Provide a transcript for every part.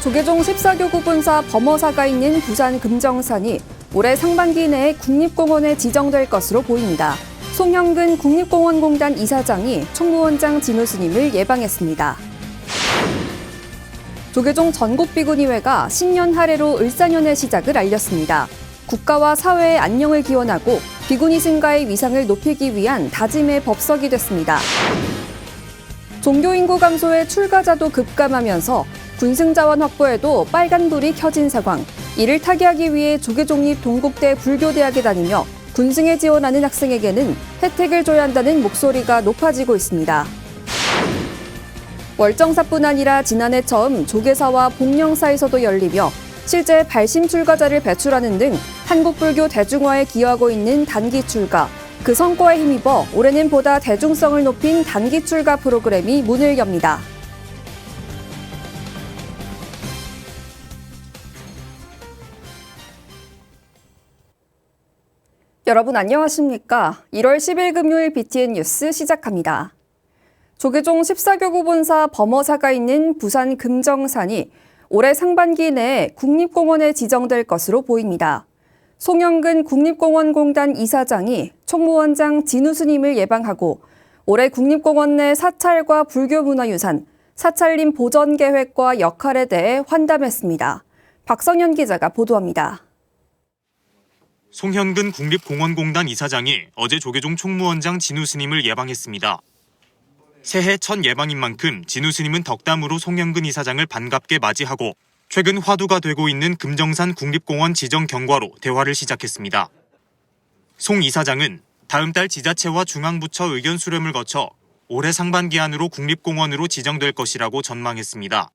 조계종 14교구 본사 범어사가 있는 부산 금정산이 올해 상반기 내에 국립공원에 지정될 것으로 보입니다. 송영근 국립공원공단 이사장이 총무원장 진우 스님을 예방했습니다. 조계종 전국비구니회가 신년 할애로 을사년의 시작을 알렸습니다. 국가와 사회의 안녕을 기원하고 비구니 승가의 위상을 높이기 위한 다짐의 법석이 됐습니다. 종교인구 감소에 출가자도 급감하면서 군승자원 확보에도 빨간불이 켜진 상황. 이를 타개하기 위해 조계종립 동국대 불교대학에 다니며 군승에 지원하는 학생에게는 혜택을 줘야 한다는 목소리가 높아지고 있습니다. 월정사뿐 아니라 지난해 처음 조계사와 복령사에서도 열리며 실제 발심 출가자를 배출하는 등 한국불교 대중화에 기여하고 있는 단기 출가. 그 성과에 힘입어 올해는 보다 대중성을 높인 단기 출가 프로그램이 문을 엽니다. 여러분 안녕하십니까? 1월 10일 금요일 BTN 뉴스 시작합니다. 조계종 14교구 본사 범어사가 있는 부산 금정산이 올해 상반기 내에 국립공원에 지정될 것으로 보입니다. 송영근 국립공원공단 이사장이 총무원장 진우 스님을 예방하고 올해 국립공원 내 사찰과 불교문화유산, 사찰림 보전 계획과 역할에 대해 환담했습니다. 박성현 기자가 보도합니다. 송현근 국립공원공단 이사장이 어제 조계종 총무원장 진우 스님을 예방했습니다. 새해 첫 예방인 만큼 진우 스님은 덕담으로 송현근 이사장을 반갑게 맞이하고 최근 화두가 되고 있는 금정산 국립공원 지정 경과로 대화를 시작했습니다. 송 이사장은 다음 달 지자체와 중앙부처 의견 수렴을 거쳐 올해 상반기 안으로 국립공원으로 지정될 것이라고 전망했습니다.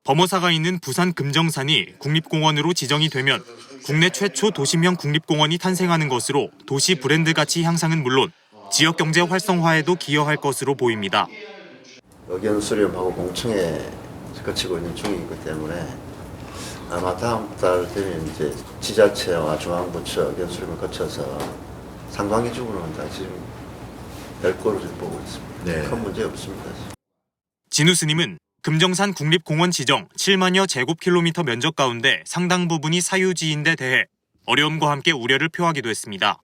범어사가 있는 부산 금정산이 국립공원으로 지정이 되면 국내 최초 도심형 국립공원이 탄생하는 것으로 도시 브랜드 가치 향상은 물론 지역 경제 활성화에도 기여할 것으로 보입니다. 의견 수렴하고 공청회 거치고 있는 중이기 때문에 아마 다음 달 되면 이제 지자체와 중앙부처 의견 수렴을 거쳐서 상반기 중으로는 다 지금 될 거로 지금 보고 있습니다. 네. 큰 문제 없습니다. 진우 스님은 금정산 국립공원 지정 7만여 제곱킬로미터 면적 가운데 상당 부분이 사유지인 데 대해 어려움과 함께 우려를 표하기도 했습니다.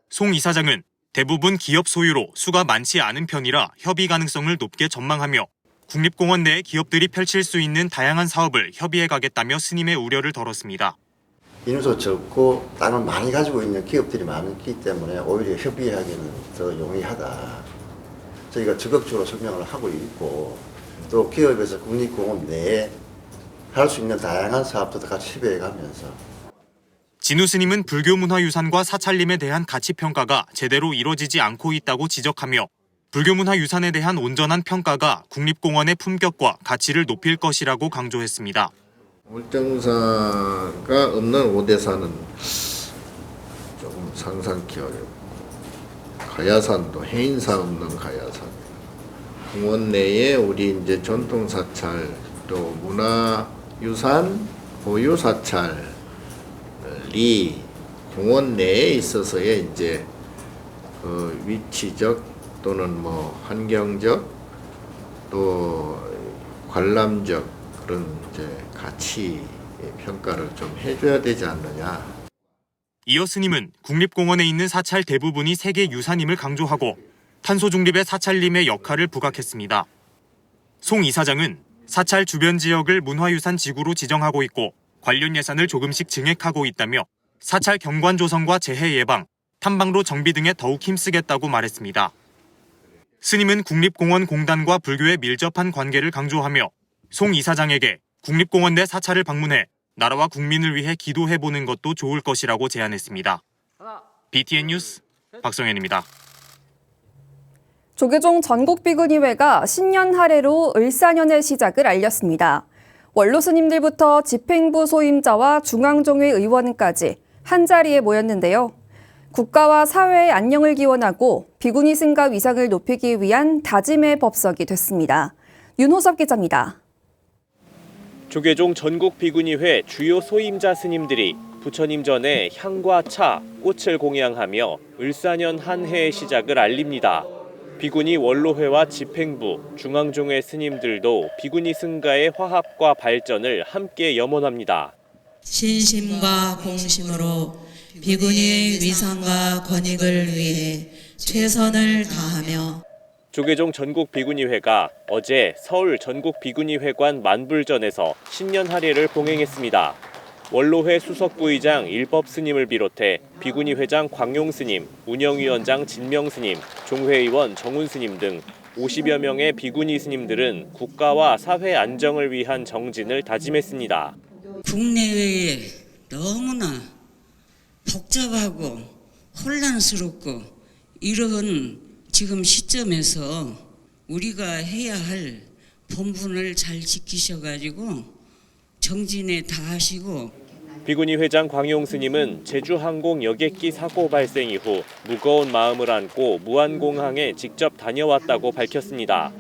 송 이사장은 대부분 기업 소유로 수가 많지 않은 편이라 협의 가능성을 높게 전망하며 국립공원 내에 기업들이 펼칠 수 있는 다양한 사업을 협의해 가겠다며 스님의 우려를 덜었습니다. 인구수 적고 땅을 많이 가지고 있는 기업들이 많기 때문에 오히려 협의하기는 더 용이하다. 저희가 적극적으로 설명을 하고 있고 또 기업에서 국립공원 내에 할 수 있는 다양한 사업도 같이 협의해가면서 진우 스님은 불교문화유산과 사찰림에 대한 가치평가가 제대로 이루어지지 않고 있다고 지적하며 불교문화유산에 대한 온전한 평가가 국립공원의 품격과 가치를 높일 것이라고 강조했습니다. 월정사가 없는 5대산은 조금 상상기 어렵고 가야산도 해인사 없는 가야산 공원 내에 우리 이제 전통사찰 또 문화유산 고유사찰이 공원 내에 있어서의 이제 그 위치적 또는 뭐 환경적 또 관람적 그런 이제 가치 평가를 좀 해줘야 되지 않느냐. 이어 스님은 국립공원에 있는 사찰 대부분이 세계 유산임을 강조하고 탄소 중립의 사찰림의 역할을 부각했습니다. 송 이사장은 사찰 주변 지역을 문화유산 지구로 지정하고 있고 관련 예산을 조금씩 증액하고 있다며 사찰 경관 조성과 재해 예방, 탐방로 정비 등에 더욱 힘쓰겠다고 말했습니다. 스님은 국립공원공단과 불교의 밀접한 관계를 강조하며 송 이사장에게 국립공원 내 사찰을 방문해 나라와 국민을 위해 기도해보는 것도 좋을 것이라고 제안했습니다. BTN 뉴스 박성현입니다. 조계종 전국비구니회가 신년 할애로 을사년의 시작을 알렸습니다. 원로 스님들부터 집행부 소임자와 중앙종회 의원까지 한자리에 모였는데요. 국가와 사회의 안녕을 기원하고 비구니 승가 위상을 높이기 위한 다짐의 법석이 됐습니다. 윤호섭 기자입니다. 조계종 전국비구니회 주요 소임자 스님들이 부처님 전에 향과 차, 꽃을 공양하며 을사년 한 해의 시작을 알립니다. 비구니 원로회와 집행부, 중앙종회 스님들도 비구니 승가의 화합과 발전을 함께 염원합니다. 신심과 공심으로 비구니의 위상과 권익을 위해 최선을 다하며 조계종 전국 비구니회가 어제 서울 전국 비구니회관 만불전에서 신년 할례를 봉행했습니다. 원로회 수석 부의장 일법 스님을 비롯해 비구니 회장 광용 스님, 운영위원장 진명 스님, 종회의원 정훈 스님 등 50여 명의 비구니 스님들은 국가와 사회 안정을 위한 정진을 다짐했습니다. 국내외에 너무나 복잡하고 혼란스럽고 이런 지금 시점에서 우리가 해야 할 본분을 잘 지키셔가지고 정진에 다하시고. 비구니 회장 광용 스님은 제주항공 여객기 사고 발생 이후 무거운 마음을 안고 무안공항에 직접 다녀왔다고 밝혔습니다.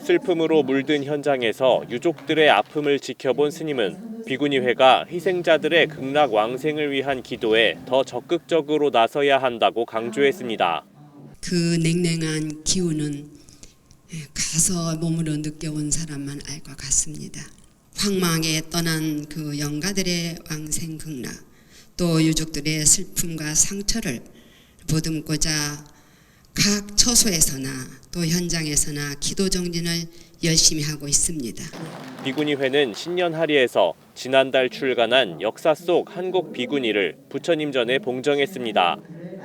슬픔으로 물든 현장에서 유족들의 아픔을 지켜본 스님은 비구니회가 희생자들의 극락 왕생을 위한 기도에 더 적극적으로 나서야 한다고 강조했습니다. 그 냉랭한 기운은 가서 몸으로 느껴온 사람만 알 것 같습니다. 황망에 떠난 그 영가들의 왕생 극락, 또 유족들의 슬픔과 상처를 보듬고자 각 처소에서나 또 현장에서나 기도 정진을 열심히 하고 있습니다. 비구니회는 신년 할례에서 지난달 출간한 역사 속 한국 비구니를 부처님 전에 봉정했습니다.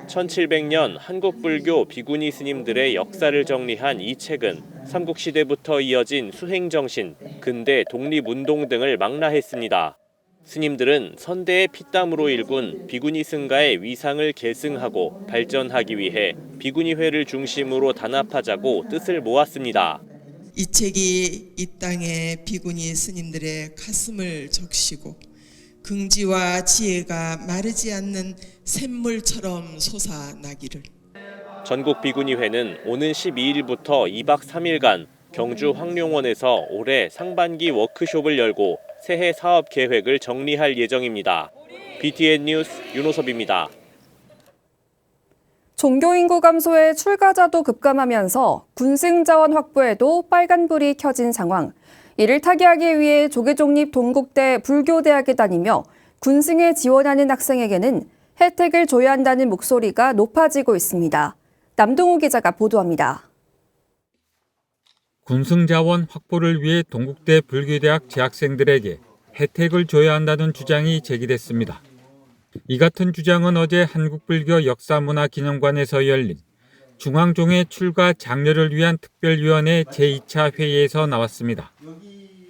1700년 한국 불교 비구니 스님들의 역사를 정리한 이 책은 삼국시대부터 이어진 수행정신, 근대 독립운동 등을 망라했습니다. 스님들은 선대의 피땀으로 일군 비구니 승가의 위상을 계승하고 발전하기 위해 비구니회를 중심으로 단합하자고 뜻을 모았습니다. 이 책이 이 땅의 비구니 스님들의 가슴을 적시고 긍지와 지혜가 마르지 않는 샘물처럼 솟아나기를. 전국 비구니회는 오는 12일부터 2박 3일간 경주 황룡원에서 올해 상반기 워크숍을 열고 새해 사업 계획을 정리할 예정입니다. BTN 뉴스 윤호섭입니다. 종교인구 감소에 출가자도 급감하면서 군승자원 확보에도 빨간불이 켜진 상황. 이를 타개하기 위해 조계종립 동국대 불교대학에 다니며 군승에 지원하는 학생에게는 혜택을 줘야 한다는 목소리가 높아지고 있습니다. 남동우 기자가 보도합니다. 군승자원 확보를 위해 동국대 불교대학 재학생들에게 혜택을 줘야 한다는 주장이 제기됐습니다. 이 같은 주장은 어제 한국불교 역사문화기념관에서 열린 중앙종회 출가 장려를 위한 특별위원회 제2차 회의에서 나왔습니다.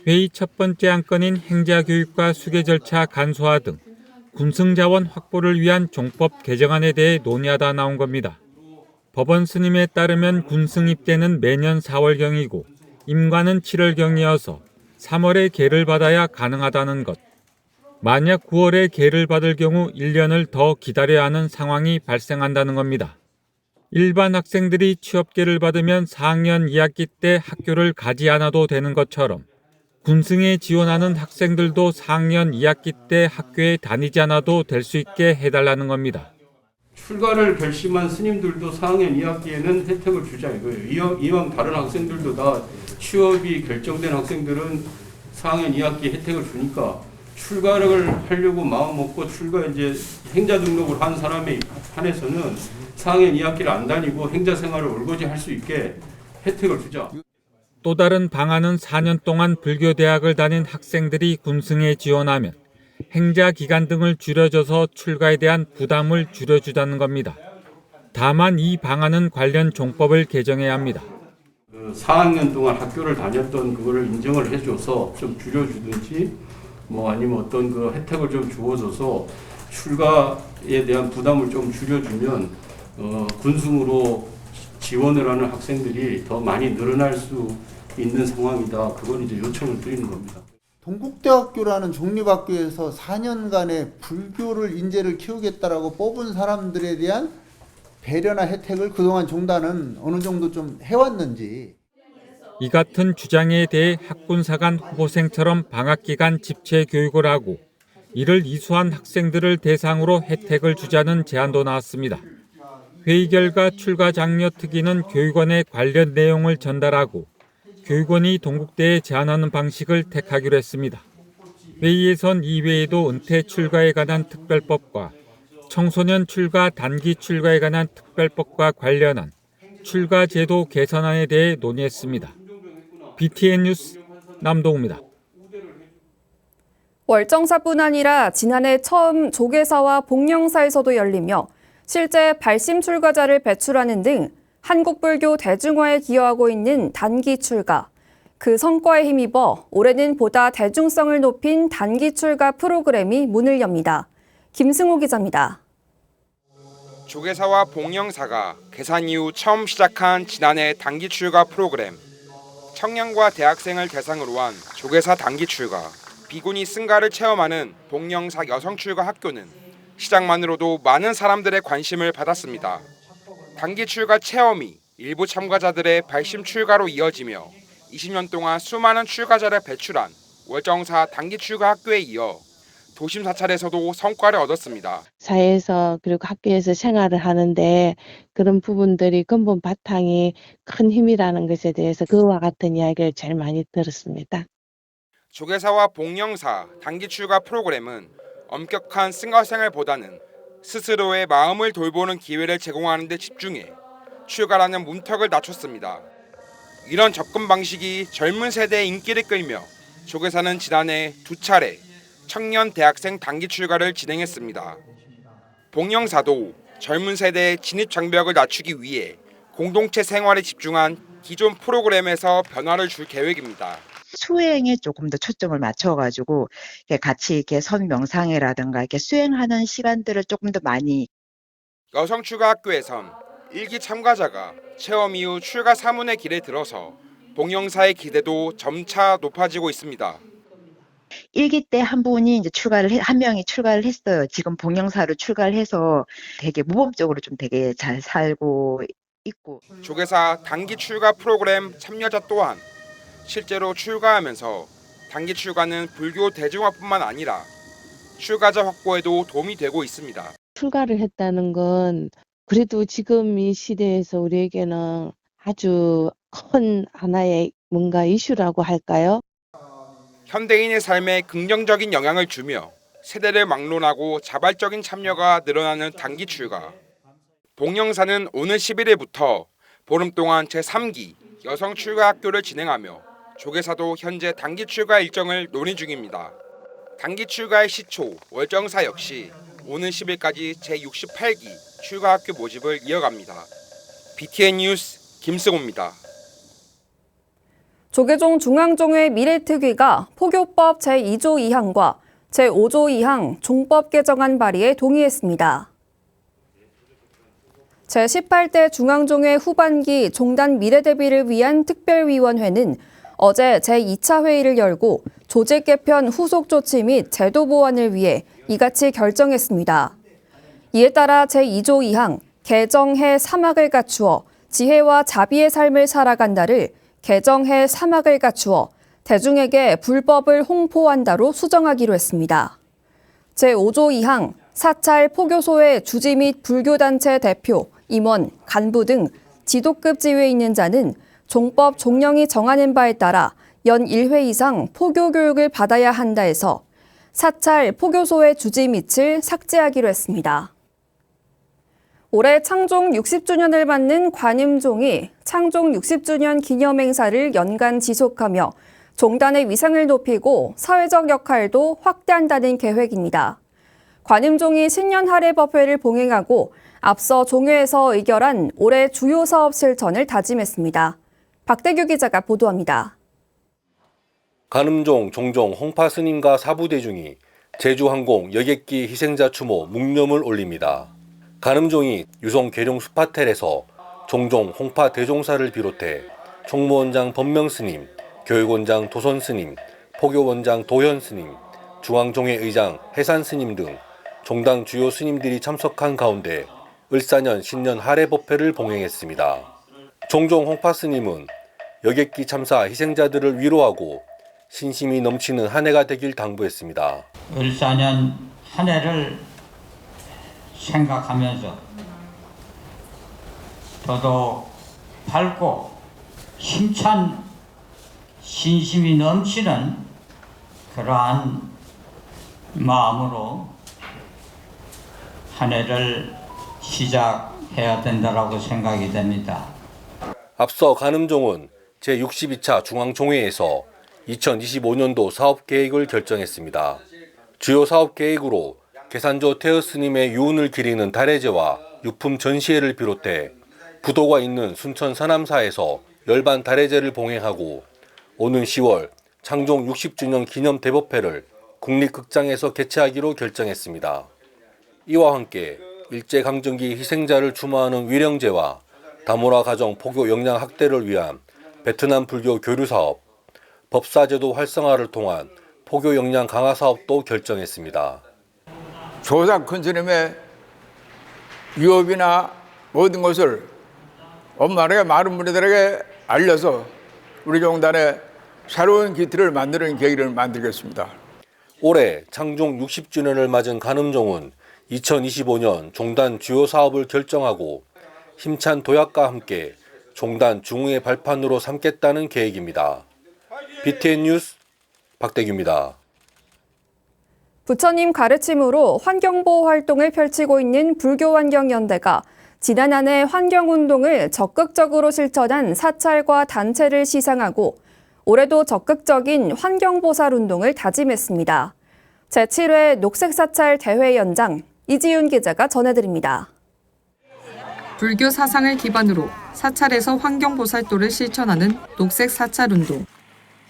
회의 첫 번째 안건인 행자교육과 수계 절차 간소화 등 군승자원 확보를 위한 종법 개정안에 대해 논의하다 나온 겁니다. 법원 스님에 따르면 군승 입대는 매년 4월경이고 임관은 7월경이어서 3월에 계를 받아야 가능하다는 것. 만약 9월에 계를 받을 경우 1년을 더 기다려야 하는 상황이 발생한다는 겁니다. 일반 학생들이 취업계를 받으면 4학년 2학기 때 학교를 가지 않아도 되는 것처럼 군승에 지원하는 학생들도 4학년 2학기 때 학교에 다니지 않아도 될 수 있게 해달라는 겁니다. 출가를 결심한 스님들도 4학년 2학기에는 혜택을 주자 이거예요. 이왕 다른 학생들도 다 취업이 결정된 학생들은 4학년 2학기 혜택을 주니까 출가를 하려고 마음 먹고 출가 이제 행자 등록을 한 사람에 한해서는 4학년 2학기를 안 다니고 행자 생활을 올고지 할 수 있게 혜택을 주자. 또 다른 방안은 4년 동안 불교대학을 다닌 학생들이 군승에 지원하면 행자 기간 등을 줄여줘서 출가에 대한 부담을 줄여주자는 겁니다. 다만 이 방안은 관련 종법을 개정해야 합니다. 4학년 동안 학교를 다녔던 그거를 인정을 해줘서 좀 줄여주든지 아니면 어떤 그 혜택을 좀 주어줘서 출가에 대한 부담을 좀 줄여주면 군승으로 지원을 하는 학생들이 더 많이 늘어날 수 있는 상황이다. 그건 이제 요청을 드리는 겁니다. 동국대학교라는 종립학교에서 4년간의 불교를 인재를 키우겠다라고 뽑은 사람들에 대한 배려나 혜택을 그동안 종단은 어느 정도 좀 해왔는지. 이 같은 주장에 대해 학군사관 후보생처럼 방학기간 집체 교육을 하고 이를 이수한 학생들을 대상으로 혜택을 주자는 제안도 나왔습니다. 회의 결과 출가 장려 특위는 교육원에 관련 내용을 전달하고 교육원이 동국대에 제안하는 방식을 택하기로 했습니다. 회의에선 이외에도 은퇴 출가에 관한 특별법과 청소년 출가 단기 출가에 관한 특별법과 관련한 출가 제도 개선안에 대해 논의했습니다. BTN 뉴스 남동우입니다. 월정사뿐 아니라 지난해 처음 조계사와 복령사에서도 열리며 실제 발심 출가자를 배출하는 등 한국불교 대중화에 기여하고 있는 단기 출가. 그 성과에 힘입어 올해는 보다 대중성을 높인 단기 출가 프로그램이 문을 엽니다. 김승호 기자입니다. 조계사와 복령사가 개산 이후 처음 시작한 지난해 단기 출가 프로그램. 청년과 대학생을 대상으로 한 조계사 단기 출가, 비구니 승가를 체험하는 복령사 여성 출가 학교는 시작만으로도 많은 사람들의 관심을 받았습니다. 단기 출가 체험이 일부 참가자들의 발심 출가로 이어지며 20년 동안 수많은 출가자를 배출한 월정사 단기 출가 학교에 이어 도심 사찰에서도 성과를 얻었습니다. 사회에서 그리고 학교에서 생활을 하는데 그런 부분들이 근본 바탕이 큰 힘이라는 것에 대해서 그와 같은 이야기를 제일 많이 들었습니다. 조계사와 복령사 단기 출가 프로그램은 엄격한 승가생활보다는 스스로의 마음을 돌보는 기회를 제공하는 데 집중해 출가라는 문턱을 낮췄습니다. 이런 접근 방식이 젊은 세대의 인기를 끌며 조계사는 지난해 2차례 청년 대학생 단기 출가를 진행했습니다. 복령사도 젊은 세대의 진입 장벽을 낮추기 위해 공동체 생활에 집중한 기존 프로그램에서 변화를 줄 계획입니다. 수행에 조금 더 초점을 맞춰가지고 같이 이렇게 선명상회라든가 이렇게 수행하는 시간들을 조금 더 많이. 여성 출가 학교에선 1기 참가자가 체험 이후 출가 사문의 길에 들어서 복령사의 기대도 점차 높아지고 있습니다. 1기 때 한 분이 이제 한 명이 출가를 했어요. 지금 복령사로 출가를 해서 되게 모범적으로 좀 되게 잘 살고 있고. 조계사 단기 출가 프로그램 참여자 또한 실제로 출가하면서 단기 출가는 불교 대중화뿐만 아니라 출가자 확보에도 도움이 되고 있습니다. 출가를 했다는 건 그래도 지금 이 시대에서 우리에게는 아주 큰 하나의 뭔가 이슈라고 할까요? 현대인의 삶에 긍정적인 영향을 주며 세대를 막론하고 자발적인 참여가 늘어나는 단기 출가. 복령사는 오는 11일부터 보름 동안 제3기 여성 출가 학교를 진행하며 조계사도 현재 단기 출가 일정을 논의 중입니다. 단기 출가의 시초 월정사 역시 오는 10일까지 제68기 출가 학교 모집을 이어갑니다. BTN 뉴스 김승호입니다. 조계종 중앙종회 미래특위가 포교법 제2조 2항과 제5조 2항 종법 개정안 발의에 동의했습니다. 제18대 중앙종회 후반기 종단 미래대비를 위한 특별위원회는 어제 제2차 회의를 열고 조직 개편 후속 조치 및 제도 보완을 위해 이같이 결정했습니다. 이에 따라 제2조 2항 개정해 사막을 갖추어 지혜와 자비의 삶을 살아간다를 개정해 사막을 갖추어 대중에게 불법을 홍포한다로 수정하기로 했습니다. 제5조 2항 사찰 포교소의 주지 및 불교단체 대표, 임원, 간부 등 지도급 지위에 있는 자는 종법 종령이 정하는 바에 따라 연 1회 이상 포교 교육을 받아야 한다 해서 사찰 포교소의 주지 및을 삭제하기로 했습니다. 올해 창종 60주년을 맞는 관음종이 창종 60주년 기념행사를 연간 지속하며 종단의 위상을 높이고 사회적 역할도 확대한다는 계획입니다. 관음종이 신년 할애법회를 봉행하고 앞서 종회에서 의결한 올해 주요 사업 실천을 다짐했습니다. 박대규 기자가 보도합니다. 관음종 종종 홍파 스님과 사부대중이 제주항공 여객기 희생자 추모 묵념을 올립니다. 관음종이 유성 계룡 수파텔에서 종종 홍파 대종사를 비롯해 총무원장 법명스님, 교육원장 도선스님, 포교원장 도현스님, 중앙종회 의장 해산스님 등 종당 주요 스님들이 참석한 가운데 을사년 신년 할애법회를 봉행했습니다. 종종 홍파 스님은 여객기 참사 희생자들을 위로하고 신심이 넘치는 한 해가 되길 당부했습니다. 을사년 한 해를 생각하면서 저도 밝고 힘찬 신심이 넘치는 그러한 마음으로 한 해를 시작해야 된다고 생각이 됩니다. 앞서 간음종은 제62차 중앙총회에서 2025년도 사업계획을 결정했습니다. 주요 사업계획으로 계산조 태어 스님의 유운을 기리는 달해제와 유품 전시회를 비롯해 부도가 있는 순천 서남사에서 열반 달해제를 봉행하고 오는 10월 창종 60주년 기념 대법회를 국립극장에서 개최하기로 결정했습니다. 이와 함께 일제강점기 희생자를 추모하는 위령제와 다모라 가정 포교 영양 학대를 위한 베트남 불교 교류 사업, 법사제도 활성화를 통한 포교 역량 강화 사업도 결정했습니다. 조상 큰 스님의 유업이나 모든 것을 엄마에게 많은 분들에게 알려서 우리 종단의 새로운 기틀을 만드는 계기를 만들겠습니다. 올해 창종 60주년을 맞은 간음종은 2025년 종단 주요 사업을 결정하고 힘찬 도약과 함께 종단 중흥의 발판으로 삼겠다는 계획입니다. BTN 뉴스 박대규입니다. 부처님 가르침으로 환경보호 활동을 펼치고 있는 불교환경연대가 지난 한 해 환경운동을 적극적으로 실천한 사찰과 단체를 시상하고 올해도 적극적인 환경보살운동을 다짐했습니다. 제7회 녹색사찰 대회 연장 이지윤 기자가 전해드립니다. 불교 사상을 기반으로 사찰에서 환경보살도를 실천하는 녹색사찰운동.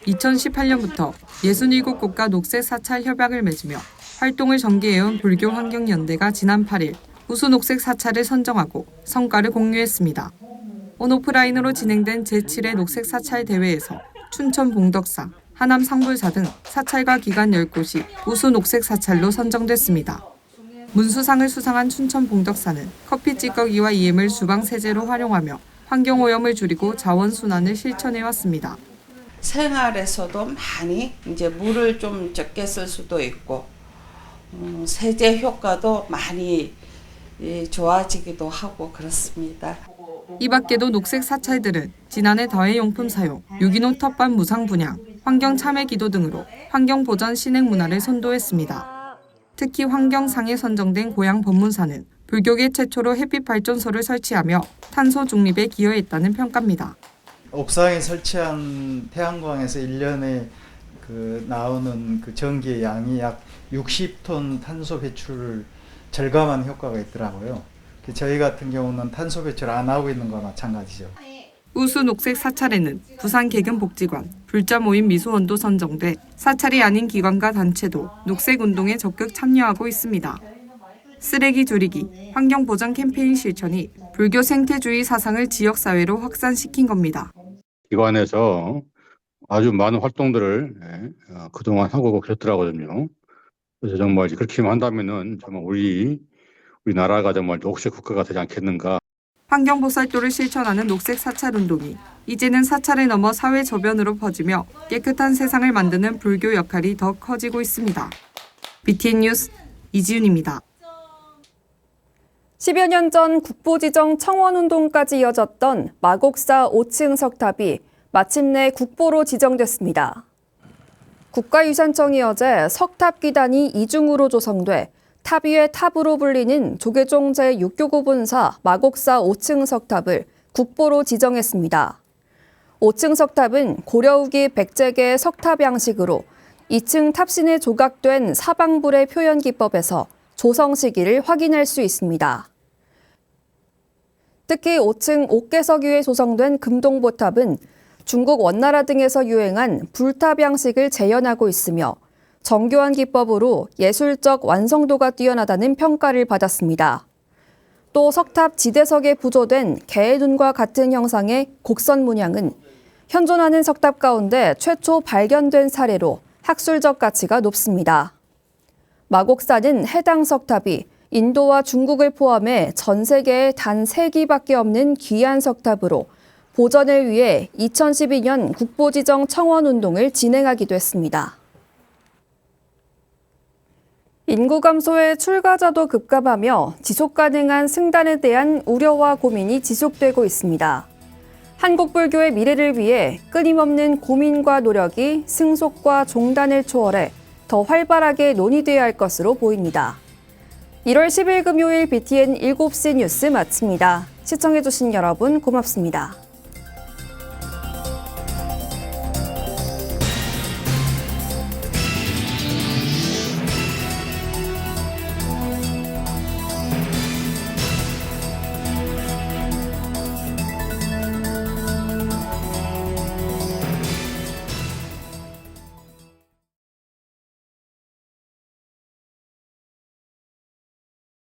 2018년부터 67곳과 녹색사찰 협약을 맺으며 활동을 전개해온 불교환경연대가 지난 8일 우수 녹색사찰을 선정하고 성과를 공유했습니다. 온오프라인으로 진행된 제7회 녹색사찰 대회에서 춘천 봉덕사, 하남 상불사 등 사찰과 기관 10곳이 우수 녹색사찰로 선정됐습니다. 문수상을 수상한 춘천 봉덕사는 커피 찌꺼기와 EM을 주방 세제로 활용하며 환경오염을 줄이고 자원순환을 실천해왔습니다. 생활에서도 많이 이제 물을 좀 적게 쓸 수도 있고 세제 효과도 많이 좋아지기도 하고 그렇습니다. 이 밖에도 녹색 사찰들은 지난해 다회용품 사용, 유기농 텃밭 무상 분양, 환경 참회 기도 등으로 환경 보전 신행 문화를 선도했습니다. 특히 환경상에 선정된 고양 법문사는 불교계 최초로 햇빛 발전소를 설치하며 탄소 중립에 기여했다는 평가입니다. 옥상에 설치한 태양광에서 1년에 나오는 전기의 양이 약 60톤 탄소 배출을 절감하는 효과가 있더라고요. 저희 같은 경우는 탄소 배출 안 하고 있는 거와 마찬가지죠. 우수 녹색 사찰에는 부산 개근복지관, 불자 모임 미소원도 선정돼 사찰이 아닌 기관과 단체도 녹색 운동에 적극 참여하고 있습니다. 쓰레기 줄이기, 환경 보전 캠페인 실천이 불교 생태주의 사상을 지역사회로 확산시킨 겁니다. 기관에서 아주 많은 활동들을 그동안 하고 계셨더라고요. 그래서 정말 그렇게만 한다면은 정말 우리나라가 정말 녹색 국가가 되지 않겠는가. 환경보살도를 실천하는 녹색 사찰운동이 이제는 사찰을 넘어 사회 저변으로 퍼지며 깨끗한 세상을 만드는 불교 역할이 더 커지고 있습니다. BTN 뉴스 이지윤입니다. 10여 년 전 국보지정 청원운동까지 이어졌던 마곡사 5층 석탑이 마침내 국보로 지정됐습니다. 국가유산청이 어제 석탑 기단이 이중으로 조성돼 탑 위의 탑으로 불리는 조계종 제6교구 본사 마곡사 5층 석탑을 국보로 지정했습니다. 5층 석탑은 고려 후기 백제계의 석탑 양식으로 2층 탑신에 조각된 사방불의 표현 기법에서 조성 시기를 확인할 수 있습니다. 특히 5층 옥계석 위에 조성된 금동보탑은 중국 원나라 등에서 유행한 불탑 양식을 재현하고 있으며 정교한 기법으로 예술적 완성도가 뛰어나다는 평가를 받았습니다. 또 석탑 지대석에 부조된 개의 눈과 같은 형상의 곡선 문양은 현존하는 석탑 가운데 최초 발견된 사례로 학술적 가치가 높습니다. 마곡사는 해당 석탑이 인도와 중국을 포함해 전 세계에 단 3기밖에 없는 귀한 석탑으로 보전을 위해 2012년 국보지정 청원운동을 진행하기도 했습니다. 인구 감소에 출가자도 급감하며 지속 가능한 승단에 대한 우려와 고민이 지속되고 있습니다. 한국 불교의 미래를 위해 끊임없는 고민과 노력이 승속과 종단을 초월해 더 활발하게 논의돼야 할 것으로 보입니다. 1월 10일 금요일 BTN 7시 뉴스 마칩니다. 시청해주신 여러분 고맙습니다.